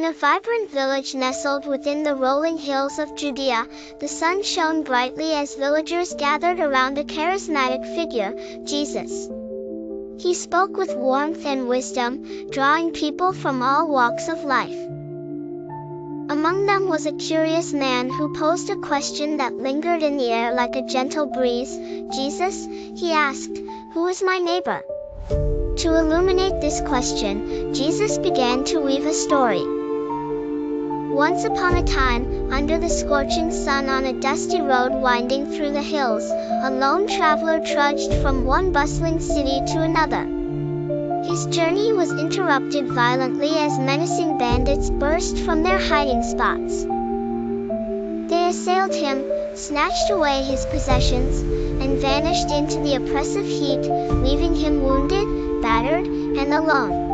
In a vibrant village nestled within the rolling hills of Judea, the sun shone brightly as villagers gathered around a charismatic figure, Jesus. He spoke with warmth and wisdom, drawing people from all walks of life. Among them was a curious man who posed a question that lingered in the air like a gentle breeze. Jesus, he asked, who is my neighbor? To illuminate this question, Jesus began to weave a story. Once upon a time, under the scorching sun on a dusty road winding through the hills, a lone traveler trudged from one bustling city to another. His journey was interrupted violently as menacing bandits burst from their hiding spots. They assailed him, snatched away his possessions, and vanished into the oppressive heat, leaving him wounded, battered, and alone.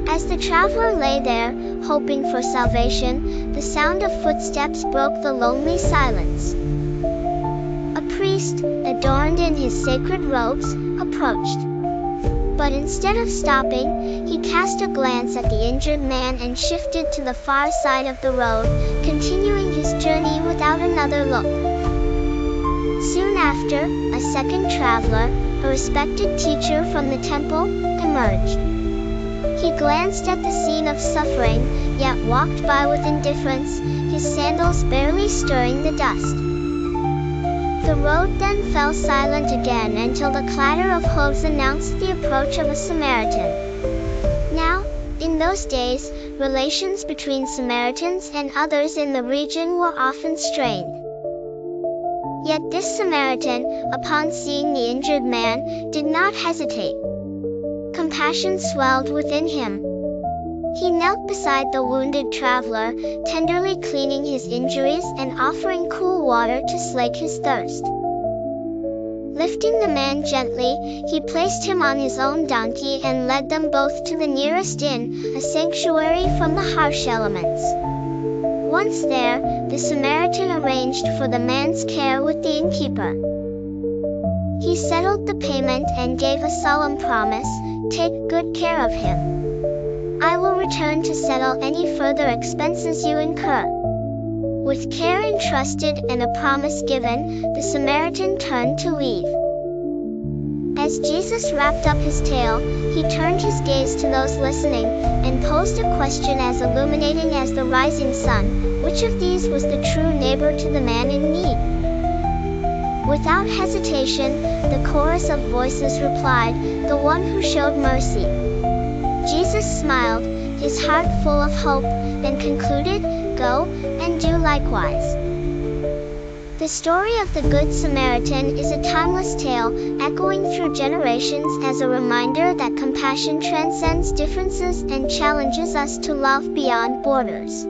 As the traveler lay there, hoping for salvation, the sound of footsteps broke the lonely silence. A priest, adorned in his sacred robes, approached. But instead of stopping, he cast a glance at the injured man and shifted to the far side of the road, continuing his journey without another look. Soon after, a second traveler, a respected teacher from the temple, emerged. He glanced at the scene of suffering, yet walked by with indifference, his sandals barely stirring the dust. The road then fell silent again until the clatter of hooves announced the approach of a Samaritan. Now, in those days, relations between Samaritans and others in the region were often strained. Yet this Samaritan, upon seeing the injured man, did not hesitate. Compassion swelled within him. He knelt beside the wounded traveler, tenderly cleaning his injuries and offering cool water to slake his thirst. Lifting the man gently, he placed him on his own donkey and led them both to the nearest inn, a sanctuary from the harsh elements. Once there, the Samaritan arranged for the man's care with the innkeeper. He settled the payment and gave a solemn promise, "Take good care of him. I will return to settle any further expenses you incur." With care entrusted and a promise given, the Samaritan turned to leave. As Jesus wrapped up his tale, he turned his gaze to those listening, and posed a question as illuminating as the rising sun: which of these was the true neighbor to the man in need? Without hesitation, the chorus of voices replied, "The one who showed mercy." Jesus smiled, his heart full of hope, and concluded, "Go, and do likewise." The story of the Good Samaritan is a timeless tale, echoing through generations as a reminder that compassion transcends differences and challenges us to love beyond borders.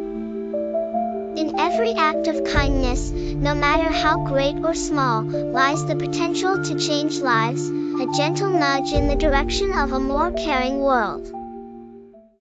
In every act of kindness, no matter how great or small, lies the potential to change lives, a gentle nudge in the direction of a more caring world.